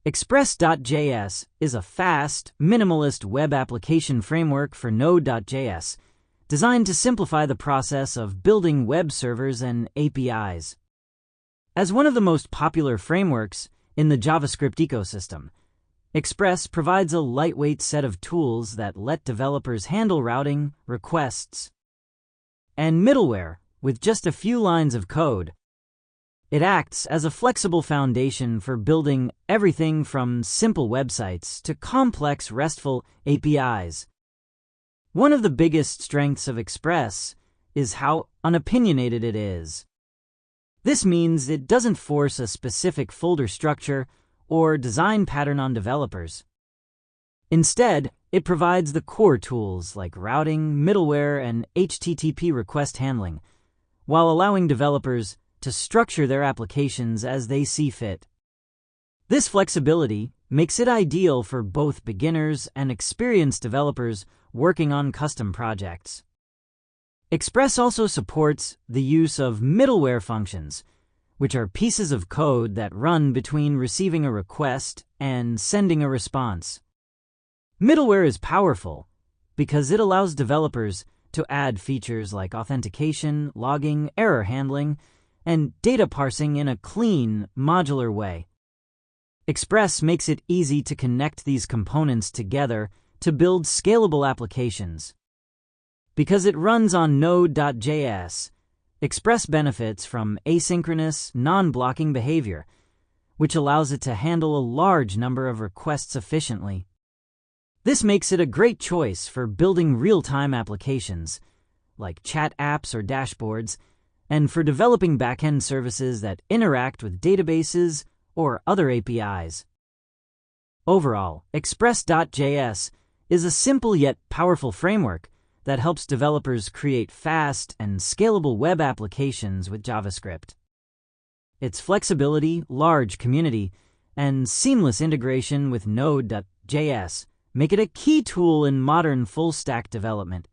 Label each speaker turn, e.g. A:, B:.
A: Express.js is a fast, minimalist web application framework for node.js, designed to simplify the process of building web servers and APIs. As one of the most popular frameworks in the JavaScript ecosystem, Express provides a lightweight set of tools that let developers handle routing, requests, and middleware with just a few lines of code. It acts as a flexible foundation for building everything from simple websites to complex RESTful APIs. One of the biggest strengths of Express is how unopinionated it is. This means it doesn't force a specific folder structure or design pattern on developers. Instead, it provides the core tools like routing, middleware, and HTTP request handling, while allowing developers to structure their applications as they see fit. This flexibility makes it ideal for both beginners and experienced developers working on custom projects. Express also supports the use of middleware functions, which are pieces of code that run between receiving a request and sending a response. Middleware is powerful because it allows developers to add features like authentication, logging, error handling, and data parsing in a clean, modular way. Express makes it easy to connect these components together to build scalable applications. Because it runs on node.js, Express benefits from asynchronous, non-blocking behavior, which allows it to handle a large number of requests efficiently. This makes it a great choice for building real-time applications, like chat apps or dashboards, and for developing backend services that interact with databases or other APIs. Overall, Express.js is a simple yet powerful framework that helps developers create fast and scalable web applications with JavaScript. Its flexibility, large community, and seamless integration with node.js make it a key tool in modern full-stack development.